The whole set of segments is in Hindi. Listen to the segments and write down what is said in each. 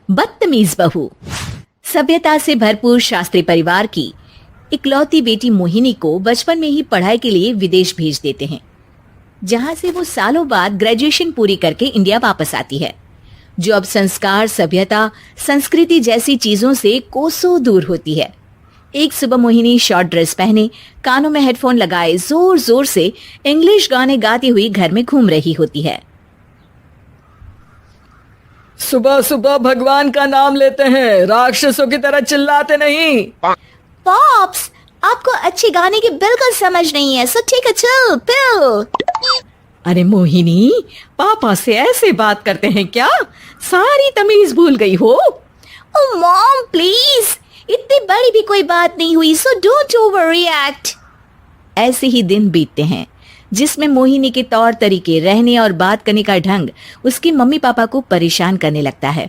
बदतमीज बहू। सभ्यता से भरपूर शास्त्री परिवार की इकलौती बेटी मोहिनी को बचपन में ही पढ़ाई के लिए विदेश भेज देते हैं, जहां से वो सालों बाद ग्रेजुएशन पूरी करके इंडिया वापस आती है, जो अब संस्कार, सभ्यता, संस्कृति जैसी चीजों से कोसों दूर होती है। एक सुबह मोहिनी शॉर्ट ड्रेस पहने, कानों में हेडफोन लगाए जोर जोर से इंग्लिश गाने गाती हुई घर में घूम रही होती है। सुबह सुबह भगवान का नाम लेते हैं, राक्षसों की तरह चिल्लाते नहीं। पॉप्स, आपको अच्छे गाने की बिल्कुल समझ नहीं है, so take a chill pill. अरे मोहिनी, पापा से ऐसे बात करते हैं क्या? सारी तमीज भूल गई हो। ओह मॉम प्लीज, इतनी बड़ी भी कोई बात नहीं हुई, सो डोंट ओवर रिएक्ट। ऐसे ही दिन बीतते हैं जिसमें मोहिनी के तौर तरीके, रहने और बात करने का ढंग उसके मम्मी पापा को परेशान करने लगता है।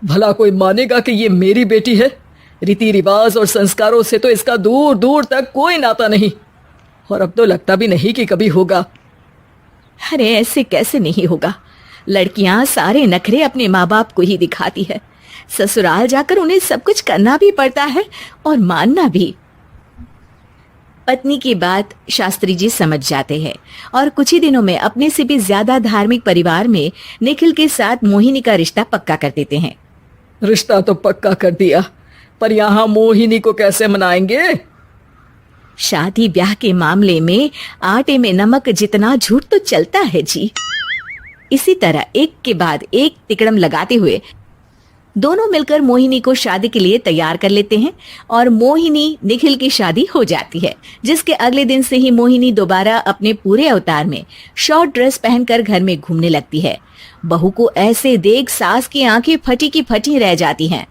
भला कोई मानेगा कि ये मेरी बेटी है? रीति रिवाज और संस्कारों से तो इसका दूर दूर तक कोई नाता नहीं, और अब तो लगता भी नहीं कि कभी होगा। अरे ऐसे कैसे नहीं होगा? लड़कियां सारे नखरे अपने माँ बाप को ही दिखाती है। ससुराल जाकर उन्हें सब कुछ करना भी पड़ता है और मानना भी। पत्नी की बात शास्त्री जी समझ जाते हैं और कुछ ही दिनों में अपने से भी ज्यादा धार्मिक परिवार में निखिल के साथ मोहिनी का रिश्ता पक्का कर देते हैं। रिश्ता तो पक्का कर दिया, पर यहाँ मोहिनी को कैसे मनाएंगे? शादी ब्याह के मामले में आटे में नमक जितना झूठ तो चलता है जी। इसी तरह एक के बाद एक तिकड़म लगाते हुए दोनों मिलकर मोहिनी को शादी के लिए तैयार कर लेते हैं और मोहिनी निखिल की शादी हो जाती है, जिसके अगले दिन से ही मोहिनी दोबारा अपने पूरे अवतार में शॉर्ट ड्रेस पहनकर घर में घूमने लगती है। बहू को ऐसे देख सास की आंखें फटी की फटी रह जाती हैं।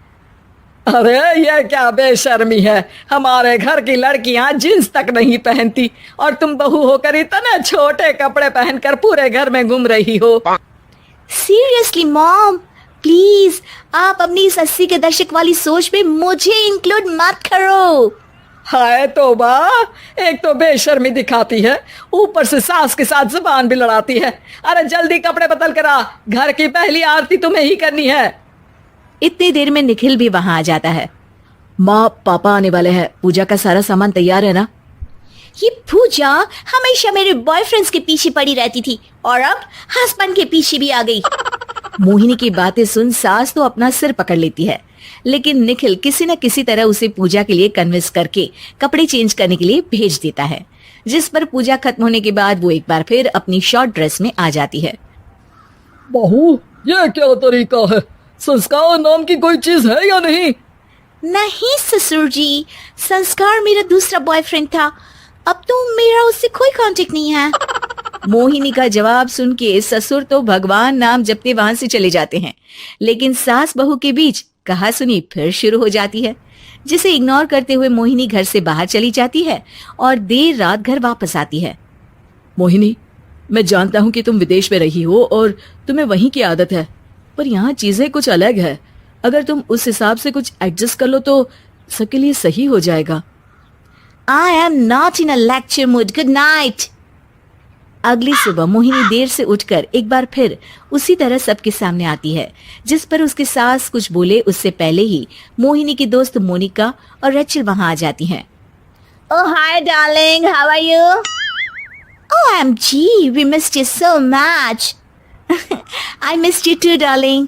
अरे ये क्या बेशर्मी है, हमारे घर की लड़कियां जींस तक नहीं पहनती और तुम बहू होकर इतने छोटे कपड़े पहनकर पूरे घर में घूम रही हो। सीरियसली मॉम, प्लीज आप अपनी इस 80 के दशक वाली सोच में मुझे इंक्लूड मत करो। हाय तौबा, एक तो बेशर्मी दिखाती है, ऊपर से सास के साथ जुबान भी लड़ाती है। अरे जल्दी कपड़े बदल कर आ, घर की पहली आरती तुम्हें ही करनी है। इतनी देर में निखिल भी वहां आ जाता है। माँ पापा आने वाले हैं, पूजा का सारा सामान तैयार है ना? ये पूजा हमेशा मेरे बॉयफ्रेंड्स के पीछे पड़ी रहती थी और अब हस्बैंड के पीछे भी आ गई। मोहिनी की बातें सुन सास तो अपना सिर पकड़ लेती है, लेकिन निखिल किसी न किसी तरह उसे पूजा के लिए कन्विंस करके कपड़े चेंज करने के लिए भेज देता है, जिस पर पूजा खत्म होने के बाद वो एक बार फिर अपनी शॉर्ट ड्रेस में आ जाती है। बहू, ये क्या तरीका है? संस्कार नाम की कोई चीज है या नहीं? नहीं ससुर जी, संस्कार मेरा दूसरा बॉयफ्रेंड था, अब तो मेरा उससे कोई कांटेक्ट नहीं है। मोहिनी का जवाब सुन के ससुर तो भगवान नाम जपते वहां से चले जाते हैं, लेकिन सास बहू के बीच कहासुनी फिर शुरू हो जाती है, जिसे इग्नोर करते हुए मोहिनी घर से बाहर चली जाती है और देर रात घर वापस आती है। मोहिनी, मैं जानता हूँ कि तुम विदेश में रही हो और तुम्हें वहीं की आदत है, पर यहाँ चीजें कुछ अलग है। अगर तुम उस हिसाब से कुछ एडजस्ट कर लो तो सबके लिए सही हो जाएगा। I am not in a lecture mood. Good night. अगली सुबह मोहिनी देर से उठकर एक बार फिर उसी तरह सबके सामने आती है, जिस पर उसकी सास कुछ बोले उससे पहले ही मोहिनी की दोस्त मोनिका और रेचल वहां आ जाती हैं। Oh hi darling, how are you? OMG, we missed you so much. I missed you too darling.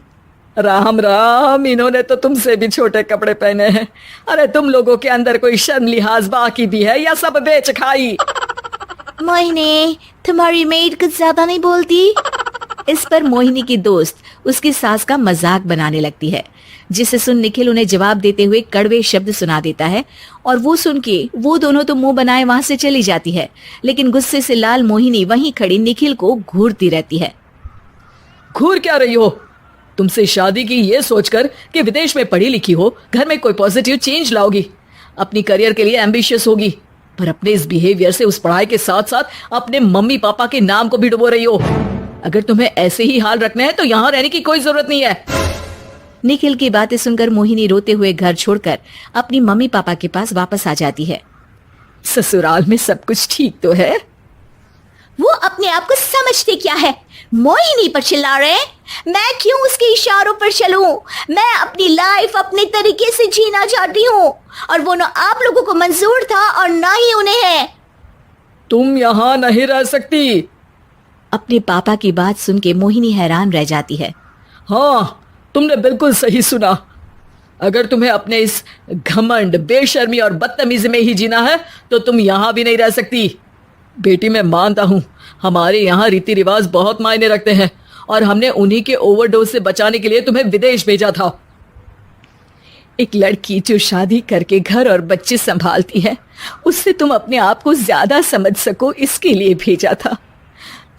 Ram Ram, इन्होंने तो तुमसे भी छोटे कपड़े पहने हैं। अरे तुम लोगों के अंदर कोई शर्म लिहाज बाकी भी है या सब बेच खाई? मोहिनी, तुम्हारी मेड कुछ ज्यादा नहीं बोलती? इस पर मोहिनी की दोस्त उसकी सास का मजाक बनाने लगती है, जिसे सुन निखिल उन्हें जवाब देते हुए कड़वे शब्द सुना देता है और वो सुन के वो दोनों तो मुंह बनाए वहां से चली जाती है, लेकिन गुस्से से लाल मोहिनी वहीं खड़ी निखिल को घूरती रहती है। घूर क्या रही हो? तुमसे शादी की ये सोचकर कि विदेश में पढ़ी लिखी हो, घर में कोई पॉजिटिव चेंज लाओगी, अपनी करियर के लिए एम्बिशियस होगी, पर अपने इस बिहेवियर से उस पढ़ाई के साथ साथ अपने मम्मी पापा के नाम को भी डुबो रही हो। अगर तुम्हें ऐसे ही हाल रखना है तो यहाँ रहने की कोई जरूरत नहीं है। निखिल की बातें सुनकर मोहिनी रोते हुए घर छोड़कर अपनी मम्मी पापा के पास वापस आ जाती है। ससुराल में सब कुछ ठीक तो है? वो अपने आप को समझते क्या है? मोहिनी पर चिल्ला रहे हैं? मैं क्यों उसके इशारों पर चलूं? मैं अपनी लाइफ अपने तरीके से जीना चाहती हूँ, और वो ना आप लोगों को मंजूर था और ना ही उन्हें है। तुम यहाँ नहीं रह सकती। अपने पापा की बात सुन के मोहिनी हैरान रह जाती है। हाँ, तुमने बिल्कुल सही सुना। अगर तुम्हें अपने इस घमंड, बेशर्मी और बदतमीजी में ही जीना है तो तुम यहाँ भी नहीं रह सकती। बेटी, मैं मानता हूँ हमारे यहाँ रीति रिवाज बहुत मायने रखते हैं, और हमने उन्हीं के ओवरडोज से बचाने के लिए तुम्हें विदेश भेजा था। एक लड़की जो शादी करके घर और बच्चे संभालती है, उससे तुम अपने आप को ज्यादा समझ सको इसके लिए भेजा था।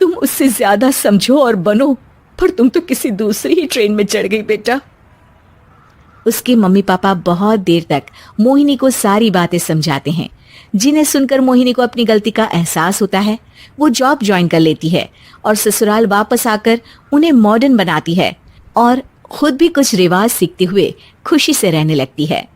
तुम उससे ज्यादा समझो और बनो, पर तुम तो किसी दूसरी ही ट्रेन में चढ़ गई बेटा। उसके मम्मी पापा बहुत देर तक मोहिनी को सारी बातें समझाते हैं, जिन्हें सुनकर मोहिनी को अपनी गलती का एहसास होता है। वो जॉब ज्वाइन कर लेती है और ससुराल वापस आकर उन्हें मॉडर्न बनाती है और खुद भी कुछ रिवाज सीखते हुए खुशी से रहने लगती है।